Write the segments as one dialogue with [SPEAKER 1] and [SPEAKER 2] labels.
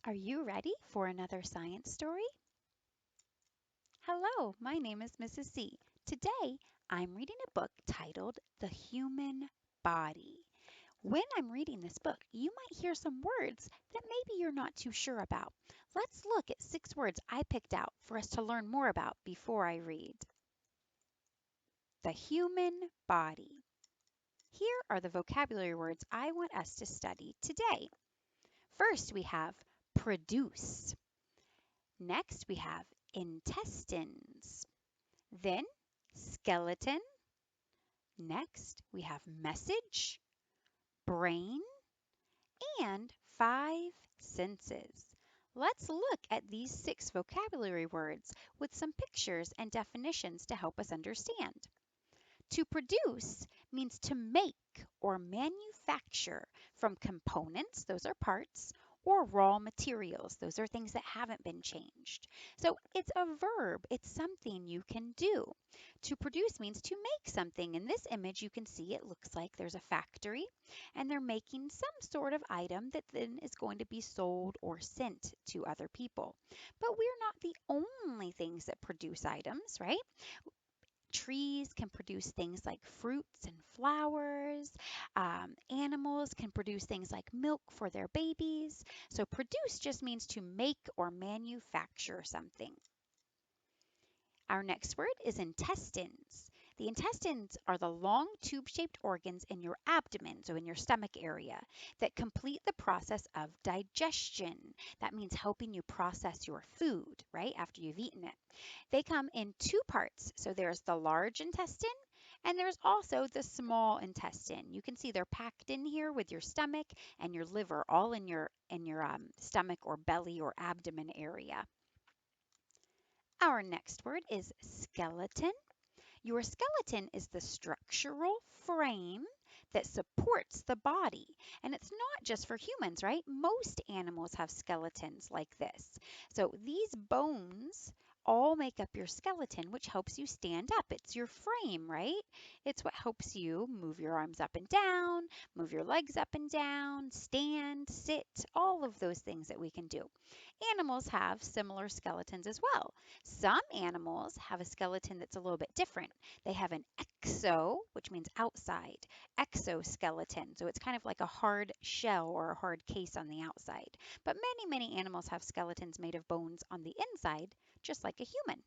[SPEAKER 1] Are you ready for another science story? Hello, my name is Mrs. C. Today, I'm reading a book titled The Human Body. When I'm reading this book, you might hear some words that maybe you're not too sure about. Let's look at 6 words I picked out for us to learn more about before I read. The human body. Here are the vocabulary words I want us to study today. First, we have produce. Next, we have intestines. Then skeleton. Next, we have message, brain, and 5 senses. Let's look at these 6 vocabulary words with some pictures and definitions to help us understand. To produce means to make or manufacture from components, those are parts, or raw materials, those are things that haven't been changed. So it's a verb, it's something you can do. To produce means to make something. In this image, you can see it looks like there's a factory and they're making some sort of item that then is going to be sold or sent to other people. But we're not the only things that produce items, right? Trees can produce things like fruits and flowers. Animals can produce things like milk for their babies. So produce just means to make or manufacture something. Our next word is intestines. The intestines are the long tube-shaped organs in your abdomen, so in your stomach area, that complete the process of digestion. That means helping you process your food, right, after you've eaten it. They come in 2 parts. So there's the large intestine and there's also the small intestine. You can see they're packed in here with your stomach and your liver all in your stomach or belly or abdomen area. Our next word is skeleton. Your skeleton is the structural frame that supports the body. And it's not just for humans, right? Most animals have skeletons like this. So these bones all make up your skeleton, which helps you stand up. It's your frame, right? It's what helps you move your arms up and down, move your legs up and down, stand, sit, all of those things that we can do. Animals have similar skeletons as well. Some animals have a skeleton that's a little bit different. They have an exo, which means outside, exoskeleton. So it's kind of like a hard shell or a hard case on the outside. But many animals have skeletons made of bones on the inside, just like a human.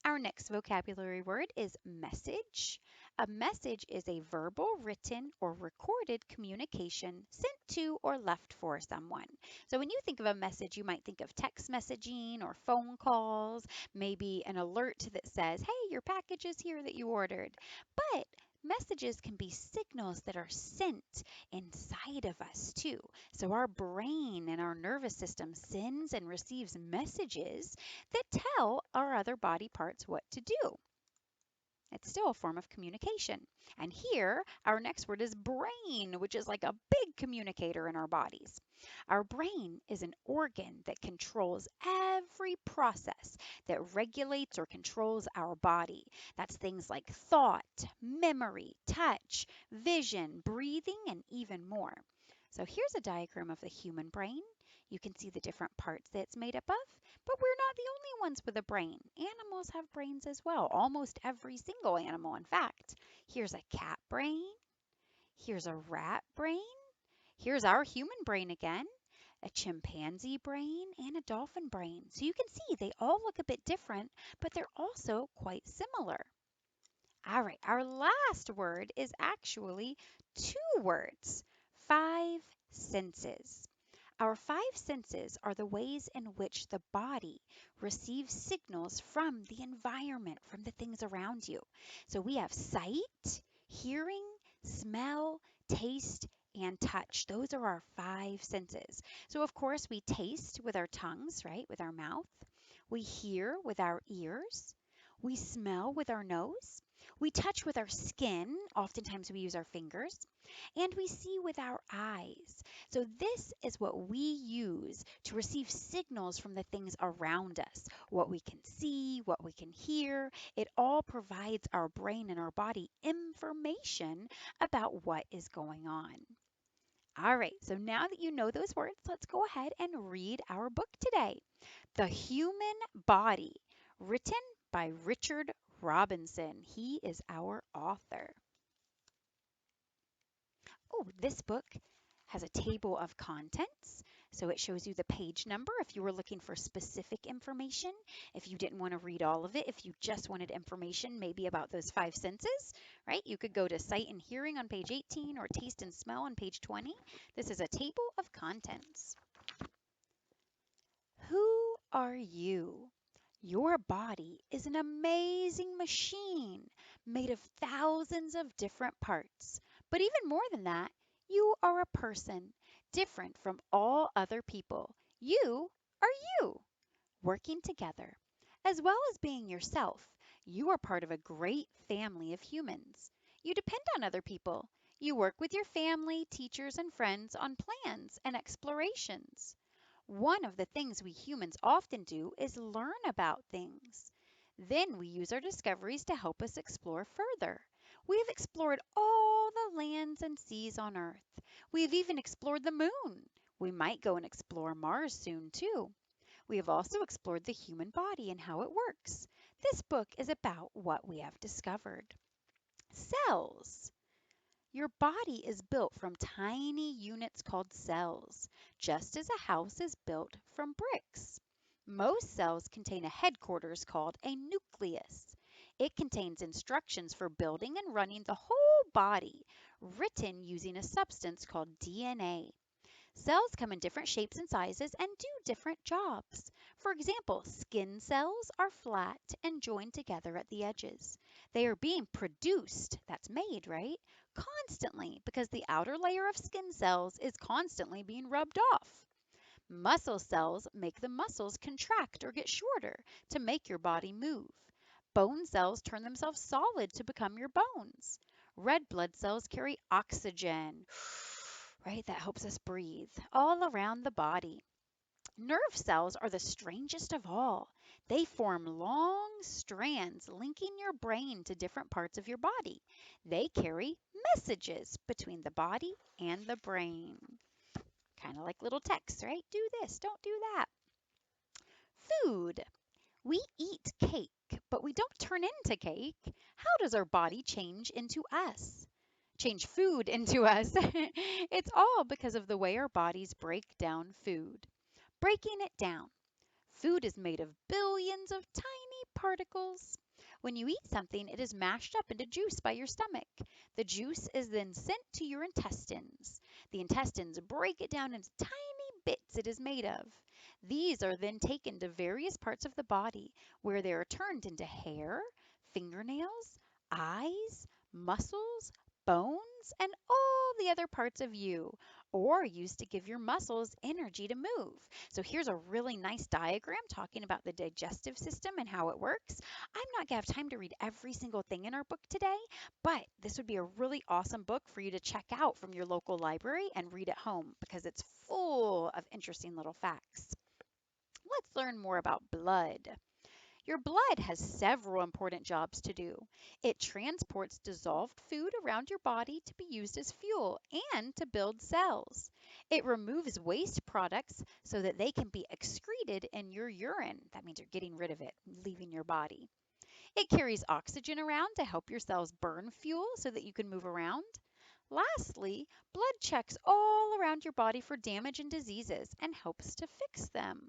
[SPEAKER 1] Our next vocabulary word is message. A message is a verbal, written, or recorded communication sent to or left for someone. So when you think of a message, you might think of text messaging or phone calls, maybe an alert that says, hey, your package is here that you ordered. But messages can be signals that are sent inside of us too. So our brain and our nervous system sends and receives messages that tell our other body parts what to do. It's still a form of communication. And here, our next word is brain, which is like a big communicator in our bodies. Our brain is an organ that controls every process that regulates or controls our body. That's things like thought, memory, touch, vision, breathing, and even more. So here's a diagram of the human brain. You can see the different parts that it's made up of, but we're not the only ones with a brain. Animals have brains as well, almost every single animal, in fact. Here's a cat brain, here's a rat brain, here's our human brain again, a chimpanzee brain, and a dolphin brain. So you can see they all look a bit different, but they're also quite similar. All right, our last word is actually 2 words, 5 senses. Our 5 senses are the ways in which the body receives signals from the environment, from the things around you. So we have sight, hearing, smell, taste, and touch. Those are our 5 senses. So of course we taste with our tongues, right, with our mouth. We hear with our ears. We smell with our nose. We touch with our skin. Oftentimes we use our fingers. And we see with our eyes. So this is what we use to receive signals from the things around us, what we can see, what we can hear. It all provides our brain and our body information about what is going on. All right, so now that you know those words, let's go ahead and read our book today. The Human Body, written by Richard Robinson. He is our author. Oh, this book has a table of contents. So it shows you the page number if you were looking for specific information, if you didn't want to read all of it, if you just wanted information maybe about those five senses, right? You could go to sight and hearing on page 18 or taste and smell on page 20. This is a table of contents. Who are you? Your body is an amazing machine made of thousands of different parts. But even more than that, you are a person, different from all other people. You are you, working together. As well as being yourself, you are part of a great family of humans. You depend on other people. You work with your family, teachers, and friends on plans and explorations. One of the things we humans often do is learn about things. Then we use our discoveries to help us explore further. We have explored all the lands and seas on Earth. We have even explored the moon. We might go and explore Mars soon, too. We have also explored the human body and how it works. This book is about what we have discovered. Cells. Your body is built from tiny units called cells, just as a house is built from bricks. Most cells contain a headquarters called a nucleus. It contains instructions for building and running the whole body, written using a substance called DNA. Cells come in different shapes and sizes and do different jobs. For example, skin cells are flat and joined together at the edges. They are being produced, that's made, right? Constantly because the outer layer of skin cells is constantly being rubbed off. Muscle cells make the muscles contract or get shorter to make your body move. Bone cells turn themselves solid to become your bones. Red blood cells carry oxygen, right? That helps us breathe all around the body. Nerve cells are the strangest of all. They form long strands linking your brain to different parts of your body. They carry messages between the body and the brain. Kind of like little texts, right? Do this, don't do that. Food. We eat cake, but we don't turn into cake. How does our body change into us? Change food into us? It's all because of the way our bodies break down food. Breaking it down. Food is made of billions of tiny particles. When you eat something, it is mashed up into juice by your stomach. The juice is then sent to your intestines. The intestines break it down into tiny bits it is made of. These are then taken to various parts of the body where they are turned into hair, fingernails, eyes, muscles, bones, and all the other parts of you, or used to give your muscles energy to move. So here's a really nice diagram talking about the digestive system and how it works. I'm not going to have time to read every single thing in our book today, but this would be a really awesome book for you to check out from your local library and read at home because it's full of interesting little facts. Let's learn more about blood. Your blood has several important jobs to do. It transports dissolved food around your body to be used as fuel and to build cells. It removes waste products so that they can be excreted in your urine. That means you're getting rid of it, leaving your body. It carries oxygen around to help your cells burn fuel so that you can move around. Lastly, blood checks all around your body for damage and diseases and helps to fix them.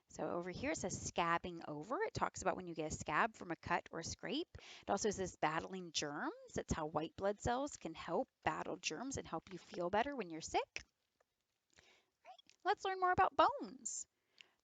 [SPEAKER 1] So over here it says scabbing over. It talks about when you get a scab from a cut or a scrape. It also says battling germs. It's how white blood cells can help battle germs and help you feel better when you're sick. Let's learn more about bones.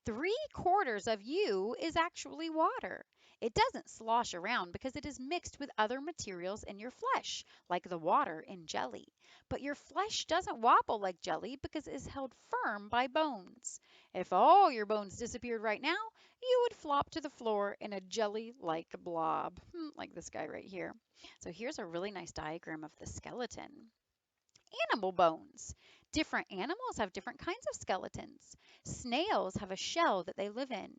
[SPEAKER 1] 3/4 of you is actually water. It doesn't slosh around because it is mixed with other materials in your flesh, like the water in jelly. But your flesh doesn't wobble like jelly because it is held firm by bones. If all your bones disappeared right now, you would flop to the floor in a jelly-like blob, like this guy right here. So here's a really nice diagram of the skeleton. Animal bones. Different animals have different kinds of skeletons. Snails have a shell that they live in.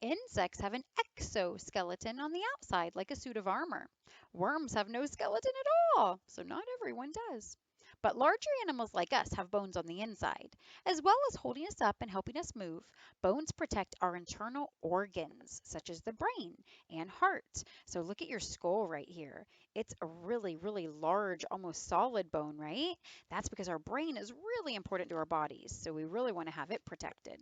[SPEAKER 1] Insects have an exoskeleton on the outside, like a suit of armor. Worms have no skeleton at all, so not everyone does. But larger animals like us have bones on the inside. As well as holding us up and helping us move, bones protect our internal organs, such as the brain and heart. So look at your skull right here. It's a really, really large, almost solid bone, right? That's because our brain is really important to our bodies, so we really want to have it protected.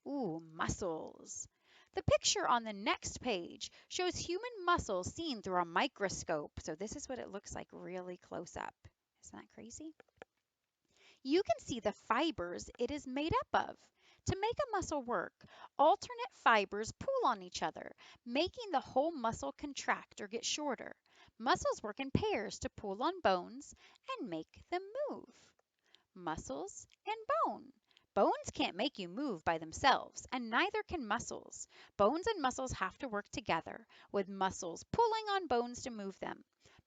[SPEAKER 1] Ooh, muscles. The picture on the next page shows human muscles seen through a microscope. So this is what it looks like really close up. Isn't that crazy? You can see the fibers it is made up of. To make a muscle work, alternate fibers pull on each other, making the whole muscle contract or get shorter. Muscles work in pairs to pull on bones and make them move. Muscles and bone. Bones can't make you move by themselves, and neither can muscles. Bones and muscles have to work together, with muscles pulling on bones to move them.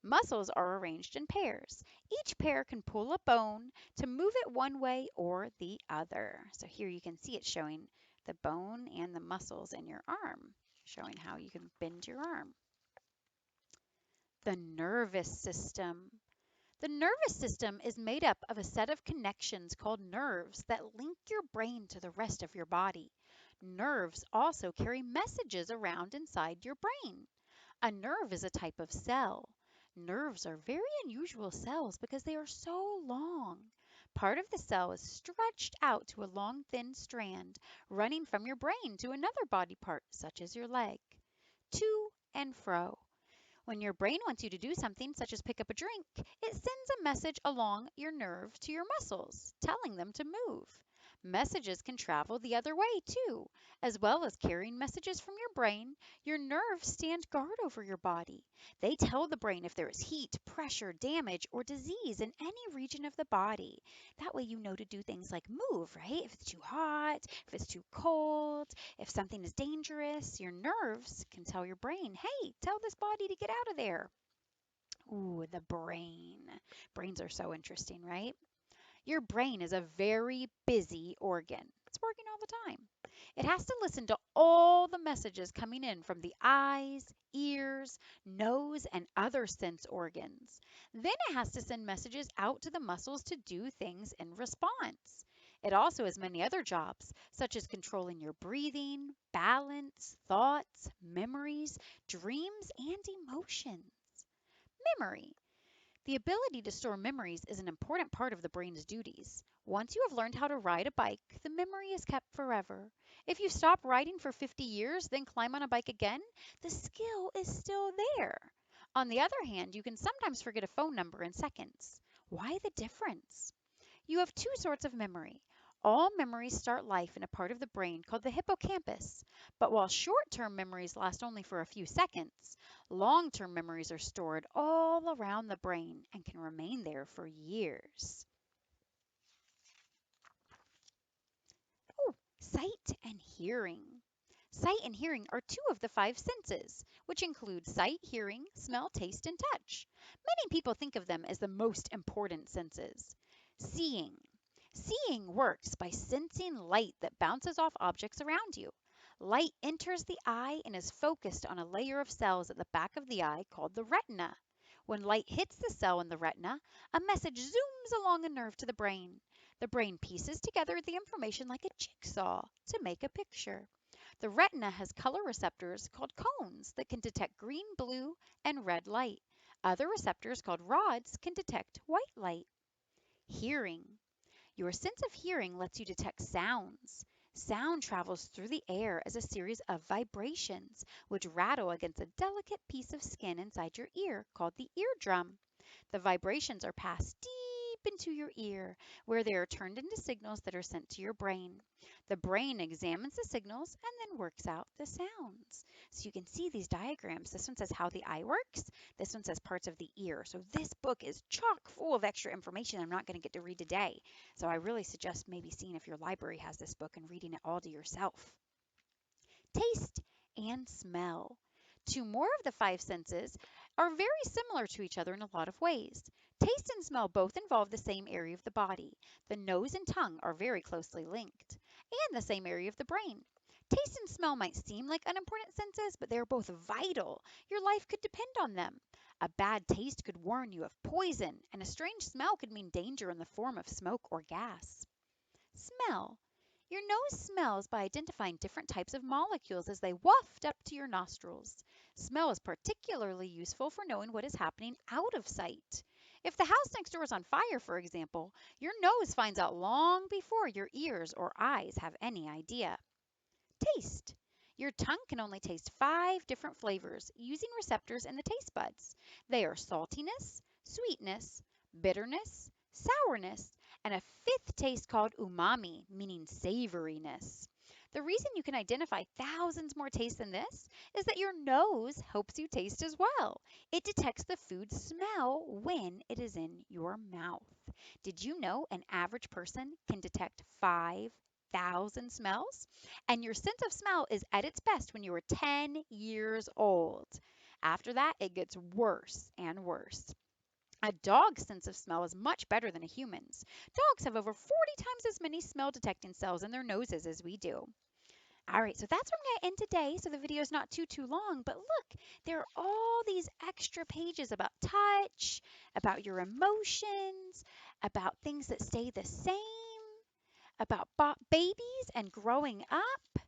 [SPEAKER 1] Muscles are arranged in pairs. Each pair can pull a bone to move it one way or the other. So here you can see it showing the bone and the muscles in your arm, showing how you can bend your arm. The nervous system. The nervous system is made up of a set of connections called nerves that link your brain to the rest of your body. Nerves also carry messages around inside your brain. A nerve is a type of cell. Nerves are very unusual cells because they are so long. Part of the cell is stretched out to a long, thin strand running from your brain to another body part, such as your leg. To and fro. When your brain wants you to do something, such as pick up a drink, it sends a message along your nerve to your muscles, telling them to move. Messages can travel the other way too. As well as carrying messages from your brain, your nerves stand guard over your body. They tell the brain if there is heat, pressure, damage, or disease in any region of the body. That way you know to do things like move, right? If it's too hot, if it's too cold, if something is dangerous, your nerves can tell your brain, hey, tell this body to get out of there. Ooh, the brain. Brains are so interesting, right? Your brain is a very busy organ. It's working all the time. It has to listen to all the messages coming in from the eyes, ears, nose, and other sense organs. Then it has to send messages out to the muscles to do things in response. It also has many other jobs, such as controlling your breathing, balance, thoughts, memories, dreams, and emotions. Memory. The ability to store memories is an important part of the brain's duties. Once you have learned how to ride a bike, the memory is kept forever. If you stop riding for 50 years, then climb on a bike again, the skill is still there. On the other hand, you can sometimes forget a phone number in seconds. Why the difference? You have two sorts of memory. All memories start life in a part of the brain called the hippocampus. But while short term memories last only for a few seconds, long term memories are stored all around the brain and can remain there for years. Oh, sight and hearing. Sight and hearing are two of the five senses, which include sight, hearing, smell, taste, and touch. Many people think of them as the most important senses. Seeing. Seeing works by sensing light that bounces off objects around you. Light enters the eye and is focused on a layer of cells at the back of the eye called the retina. When light hits the cell in the retina, a message zooms along a nerve to the brain. The brain pieces together the information like a jigsaw to make a picture. The retina has color receptors called cones that can detect green, blue, and red light. Other receptors called rods can detect white light. Hearing. Your sense of hearing lets you detect sounds. Sound travels through the air as a series of vibrations, which rattle against a delicate piece of skin inside your ear called the eardrum. The vibrations are passed deep into your ear, where they are turned into signals that are sent to your brain. The brain examines the signals and then works out the sounds. So you can see these diagrams. This one says how the eye works. This one says parts of the ear. So this book is chock full of extra information I'm not going to get to read today. So I really suggest maybe seeing if your library has this book and reading it all to yourself. Taste and smell. Two more of the five senses are very similar to each other in a lot of ways. Taste and smell both involve the same area of the body. The nose and tongue are very closely linked, and the same area of the brain. Taste and smell might seem like unimportant senses, but they are both vital. Your life could depend on them. A bad taste could warn you of poison, and a strange smell could mean danger in the form of smoke or gas. Smell. Your nose smells by identifying different types of molecules as they waft up to your nostrils. Smell is particularly useful for knowing what is happening out of sight. If the house next door is on fire, for example, your nose finds out long before your ears or eyes have any idea. Taste. Your tongue can only taste 5 different flavors using receptors in the taste buds. They are saltiness, sweetness, bitterness, sourness, and a fifth taste called umami, meaning savoriness. The reason you can identify thousands more tastes than this is that your nose helps you taste as well. It detects the food smell when it is in your mouth. Did you know an average person can detect 5,000 smells? And your sense of smell is at its best when you are 10 years old. After that, it gets worse and worse. A dog's sense of smell is much better than a human's. Dogs have over 40 times as many smell detecting cells in their noses as we do. All right, so that's where I'm going to end today so the video is not too long. But look, there are all these extra pages about touch, about your emotions, about things that stay the same, about babies and growing up,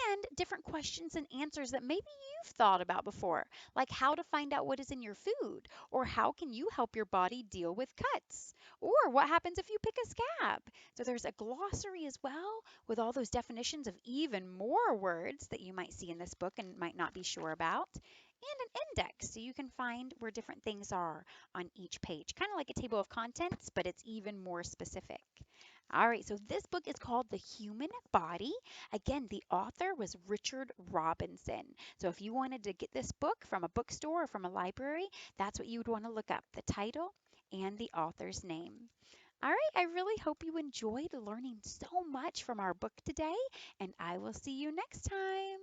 [SPEAKER 1] and different questions and answers that maybe you've thought about before, like how to find out what is in your food, or how can you help your body deal with cuts, or what happens if you pick a scab. So there's a glossary as well with all those definitions of even more words that you might see in this book and might not be sure about, and an index so you can find where different things are on each page, kind of like a table of contents, but it's even more specific. All right, so this book is called The Human Body. Again, the author was Richard Robinson. So if you wanted to get this book from a bookstore or from a library, that's what you would want to look up, the title and the author's name. All right, I really hope you enjoyed learning so much from our book today, and I will see you next time.